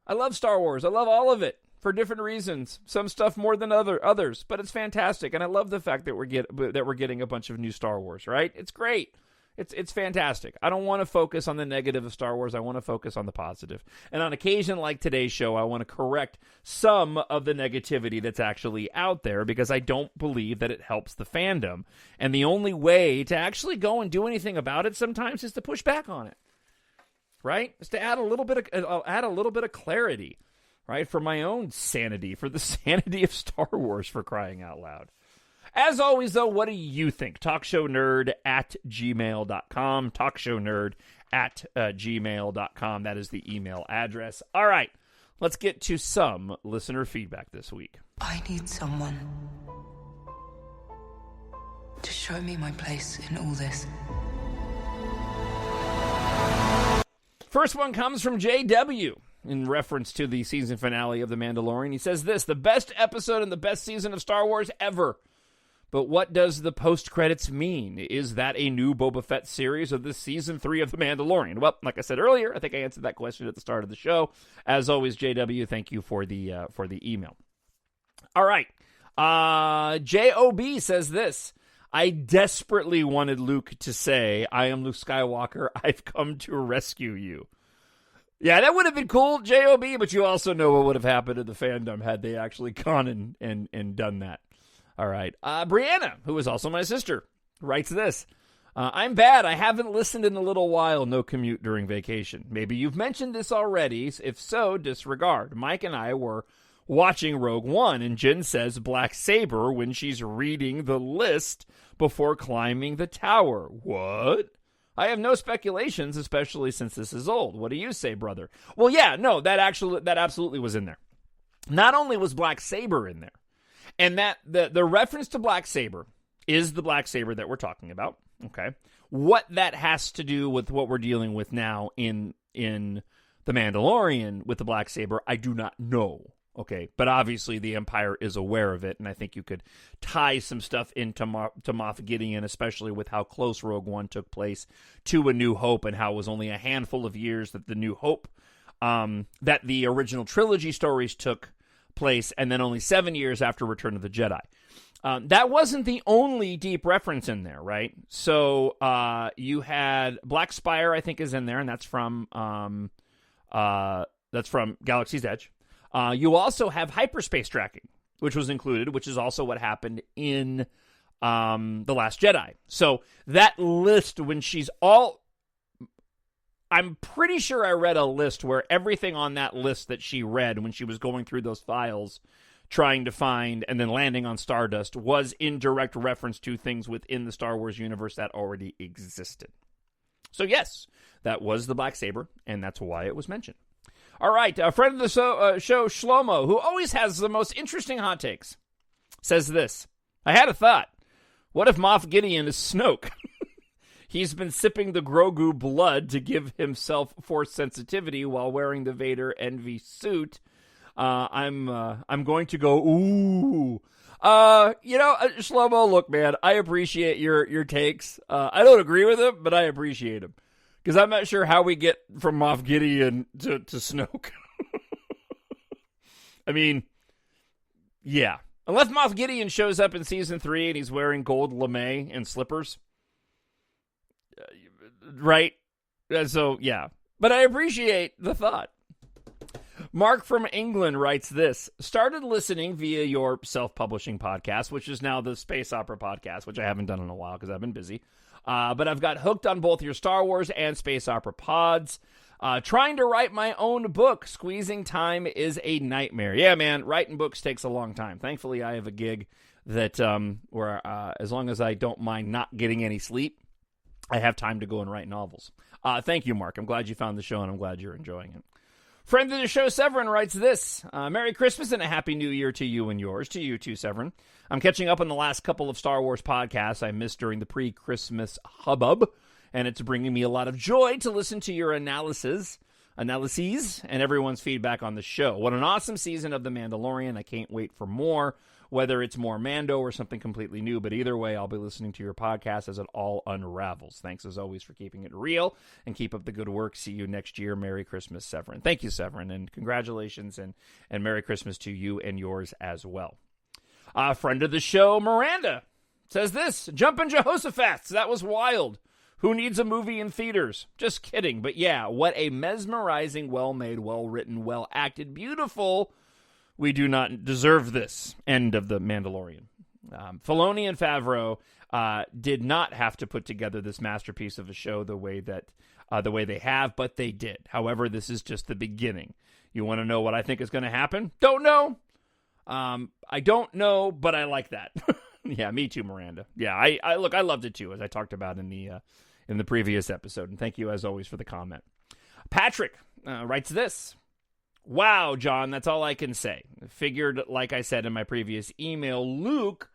I love Star Wars. I love all of it for different reasons. Some stuff more than others, but it's fantastic. And I love the fact that we're getting a bunch of new Star Wars, right? It's great. It's fantastic. I don't want to focus on the negative of Star Wars. I want to focus on the positive. And on occasion like today's show, I want to correct some of the negativity that's actually out there because I don't believe that it helps the fandom. And the only way to actually go and do anything about it sometimes is to push back on it, right? Is to add a little bit of clarity, right? For my own sanity, for the sanity of Star Wars, for crying out loud. As always, though, what do you think? TalkShowNerd@gmail.com. TalkShowNerd@gmail.com. That is the email address. All right, let's get to some listener feedback this week. I need someone to show me my place in all this. First one comes from JW in reference to the season finale of The Mandalorian. He says this: "The best episode and the best season of Star Wars ever. But what does the post-credits mean? Is that a new Boba Fett series of this season 3 of The Mandalorian?" Well, like I said earlier, I think I answered that question at the start of the show. As always, JW, thank you for the email. All right. JOB says this: "I desperately wanted Luke to say, 'I am Luke Skywalker. I've come to rescue you.'" Yeah, that would have been cool, JOB, but you also know what would have happened to the fandom had they actually gone and done that. All right. Brianna, who is also my sister, writes this: "I'm bad. I haven't listened in a little while. No commute during vacation. Maybe you've mentioned this already. If so, disregard. Mike and I were watching Rogue One, and Jyn says Black Saber when she's reading the list before climbing the tower. What? I have no speculations, especially since this is old. What do you say, brother? Well, yeah, no, that absolutely was in there. Not only was Black Saber in there, and that the reference to Black Saber is the Black Saber that we're talking about, okay? What that has to do with what we're dealing with now in The Mandalorian with the Black Saber, I do not know. Okay, but obviously the Empire is aware of it, and I think you could tie some stuff into Moff Gideon, especially with how close Rogue One took place to A New Hope, and how it was only a handful of years that the New Hope, that the original trilogy stories took place, and then only 7 years after Return of the Jedi. That wasn't the only deep reference in there, right? So you had Black Spire, I think, is in there, and that's from Galaxy's Edge. You also have hyperspace tracking, which was included, which is also what happened in The Last Jedi. So that list, when she's all... I'm pretty sure I read a list where everything on that list that she read when she was going through those files, trying to find and then landing on Stardust, was in direct reference to things within the Star Wars universe that already existed. So yes, that was the Black Saber, and that's why it was mentioned. All right, a friend of the show, Shlomo, who always has the most interesting hot takes, says this. I had a thought. What if Moff Gideon is Snoke? He's been sipping the Grogu blood to give himself force sensitivity while wearing the Vader Envy suit. I'm going to go, ooh. Shlomo, look, man, I appreciate your takes. I don't agree with them, but I appreciate them. Because I'm not sure how we get from Moff Gideon to Snoke. I mean, yeah. Unless Moff Gideon shows up in Season 3 and he's wearing gold lame and slippers. Right? So, yeah. But I appreciate the thought. Mark from England writes this. Started listening via your self-publishing podcast, which is now the Space Opera podcast, which I haven't done in a while because I've been busy. But I've got hooked on both your Star Wars and Space Opera pods. Trying to write my own book. Squeezing time is a nightmare. Yeah, man, writing books takes a long time. Thankfully, I have a gig that where as long as I don't mind not getting any sleep, I have time to go and write novels. Thank you, Mark. I'm glad you found the show, and I'm glad you're enjoying it. Friend of the show, Severin, writes this. Merry Christmas and a Happy New Year to you and yours. To you too, Severin. I'm catching up on the last couple of Star Wars podcasts I missed during the pre-Christmas hubbub, and it's bringing me a lot of joy to listen to your analyses, and everyone's feedback on the show. What an awesome season of The Mandalorian. I can't wait for more, whether it's more Mando or something completely new, but either way, I'll be listening to your podcast as it all unravels. Thanks, as always, for keeping it real, and keep up the good work. See you next year. Merry Christmas, Severin. Thank you, Severin, and congratulations, and Merry Christmas to you and yours as well. Friend of the show, Miranda, says this. Jumpin' Jehoshaphat, that was wild. Who needs a movie in theaters? Just kidding, but yeah, what a mesmerizing, well-made, well-written, well-acted, beautiful... We do not deserve this. End of The Mandalorian. Filoni and Favreau did not have to put together this masterpiece of a show the way they have, but they did. However, this is just the beginning. You want to know what I think is going to happen? Don't know. I don't know, but I like that. Yeah, me too, Miranda. Yeah, I loved it too, as I talked about in the previous episode. And thank you, as always, for the comment. Patrick writes this. Wow, John, that's all I can say. Figured, like I said in my previous email, Luke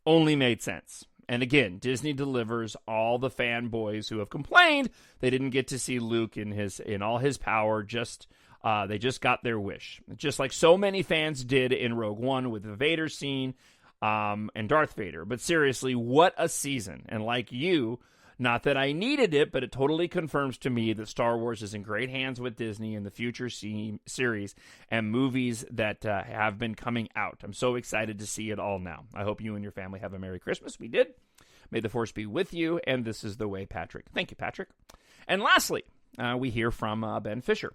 only made sense. And again, Disney delivers. All the fanboys who have complained they didn't get to see Luke in all his power. They just got their wish. Just like so many fans did in Rogue One with the Vader scene and Darth Vader. But seriously, what a season. And like you, not that I needed it, but it totally confirms to me that Star Wars is in great hands with Disney in the future series and movies that have been coming out. I'm so excited to see it all now. I hope you and your family have a Merry Christmas. We did. May the Force be with you, and this is the way, Patrick. Thank you, Patrick. And lastly, we hear from Ben Fisher.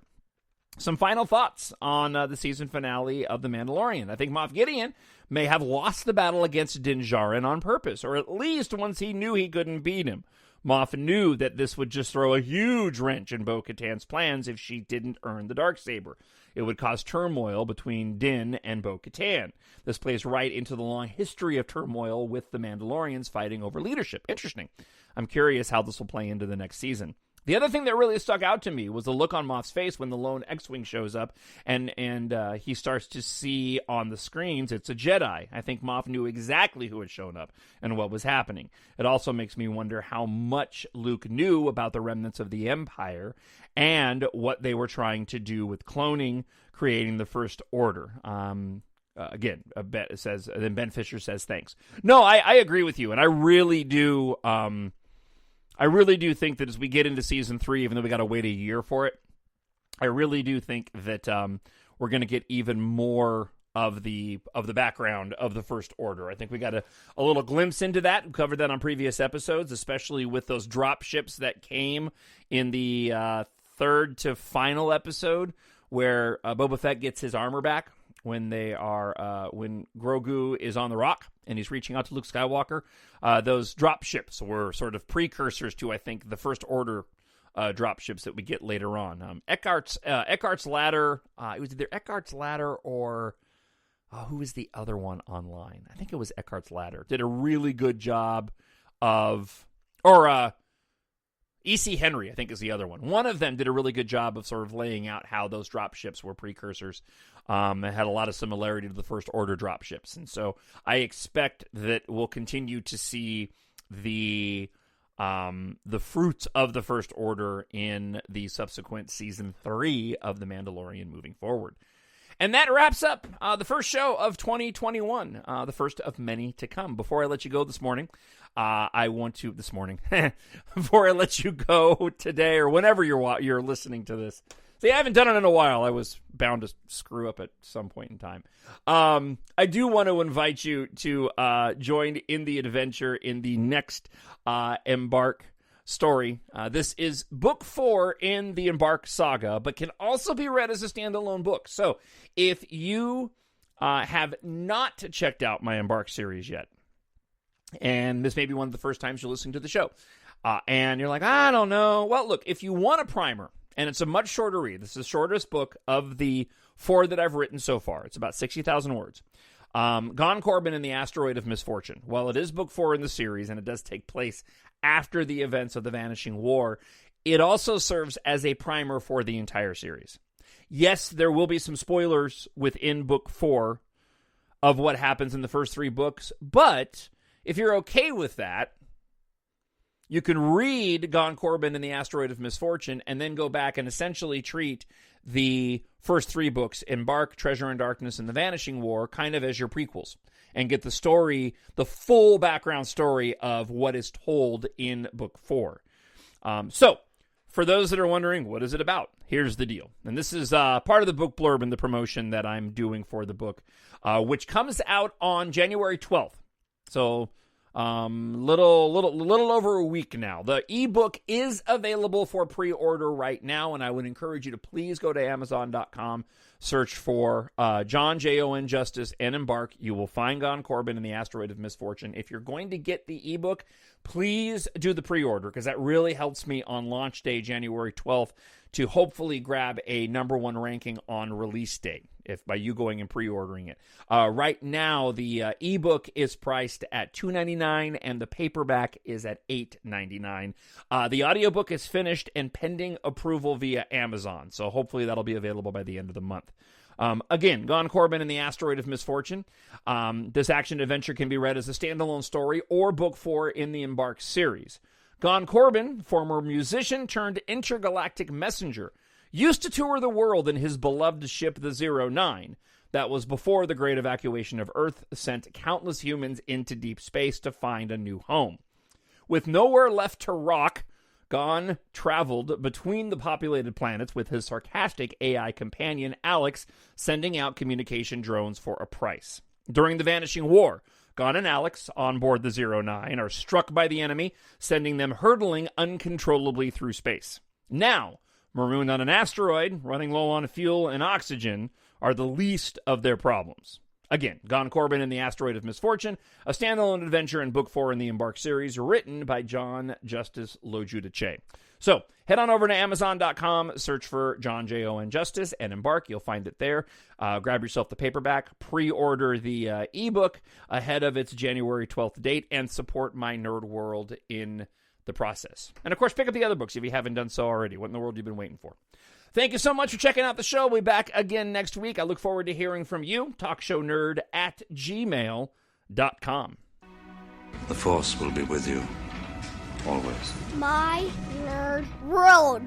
Some final thoughts on the season finale of The Mandalorian. I think Moff Gideon may have lost the battle against Din Djarin on purpose, or at least once he knew he couldn't beat him. Moff knew that this would just throw a huge wrench in Bo-Katan's plans if she didn't earn the Darksaber. It would cause turmoil between Din and Bo-Katan. This plays right into the long history of turmoil with the Mandalorians fighting over leadership. Interesting. I'm curious how this will play into the next season. The other thing that really stuck out to me was the look on Moff's face when the lone X-Wing shows up and he starts to see on the screens it's a Jedi. I think Moff knew exactly who had shown up and what was happening. It also makes me wonder how much Luke knew about the remnants of the Empire and what they were trying to do with cloning, creating the First Order. Again, then Ben Fisher says thanks. No, I agree with you, and I really do. I really do think that as we get into season 3, even though we got to wait a year for it, I really do think that we're going to get even more of the background of the First Order. I think we got a little glimpse into that. We covered that on previous episodes, especially with those drop ships that came in the third to final episode where Boba Fett gets his armor back when when Grogu is on the rock and he's reaching out to Luke Skywalker. Those drop ships were sort of precursors to, I think, the First Order drop ships that we get later on. Eckhart's Ladder. It was either Eckhart's Ladder or who was the other one online? I think it was Eckhart's Ladder. Did a really good job E.C. Henry, I think, is the other one. One of them did a really good job of sort of laying out how those drop ships were precursors. And had a lot of similarity to the First Order drop ships. And so I expect that we'll continue to see the fruits of the First Order in the subsequent season 3 of The Mandalorian moving forward. And that wraps up the first show of 2021, the first of many to come. Before I let you go this morning, before I let you go today or whenever you're listening to this. See, I haven't done it in a while. I was bound to screw up at some point in time. I do want to invite you to join in the adventure in the next EMBARK story. This is book 4 in the EMBARK saga, but can also be read as a standalone book. So if you have not checked out my EMBARK series yet, and this may be one of the first times you're listening to the show, and you're like, I don't know. Well, look, if you want a primer, and it's a much shorter read. This is the shortest book of the 4 that I've written so far. It's about 60,000 words. Gon Corbijn and the Asteroid of Misfortune. While it is book 4 in the series, and it does take place after the events of the Vanishing War, it also serves as a primer for the entire series. Yes, there will be some spoilers within book 4 of what happens in the first 3 books, but if you're okay with that, you can read Gon Corbijn and the Asteroid of Misfortune and then go back and essentially treat the first 3 books, EMBARK, Treasure in Darkness, and The Vanishing War, kind of as your prequels and get the story, the full background story of what is told in book 4. So, for those that are wondering, what is it about? Here's the deal. And this is part of the book blurb and the promotion that I'm doing for the book, which comes out on January 12th. So, little over a week now. The ebook is available for pre-order right now, and I would encourage you to please go to Amazon.com, search for Jon Justice and EMBARK. You will find Gon Corbijn and the Asteroid of Misfortune. If you're going to get the ebook, please do the pre-order, because that really helps me on launch day, January 12th, to hopefully grab a number 1 ranking on release date, if by you going and pre-ordering it. Right now, the ebook is priced at $2.99 and the paperback is at $8.99. The audiobook is finished and pending approval via Amazon, so hopefully that'll be available by the end of the month. Again, Gon Corbijn and the Asteroid of Misfortune. This action adventure can be read as a standalone story or book 4 in the EMBARK series. Gon Corbijn, former musician turned intergalactic messenger, used to tour the world in his beloved ship, the 09. That was before the great evacuation of Earth sent countless humans into deep space to find a new home. With nowhere left to rock, Gon traveled between the populated planets with his sarcastic AI companion, Alex, sending out communication drones for a price. During the Vanishing War, Gon and Alex, on board the 09, are struck by the enemy, sending them hurtling uncontrollably through space. Now, marooned on an asteroid, running low on fuel and oxygen, are the least of their problems. Again, Gahan Corbijn and the Asteroid of Misfortune, a standalone adventure in Book 4 in the EMBARK series, written by Jon Justice Lojudice. So, head on over to Amazon.com, search for Jon Justice, and EMBARK. You'll find it there. Grab yourself the paperback, pre-order the ebook ahead of its January 12th date, and support my nerd world in the process. And, of course, pick up the other books if you haven't done so already. What in the world you've been waiting for? Thank you so much for checking out the show. We'll be back again next week. I look forward to hearing from you. TalkShowNerd@gmail.com. The Force will be with you, always. My nerd world.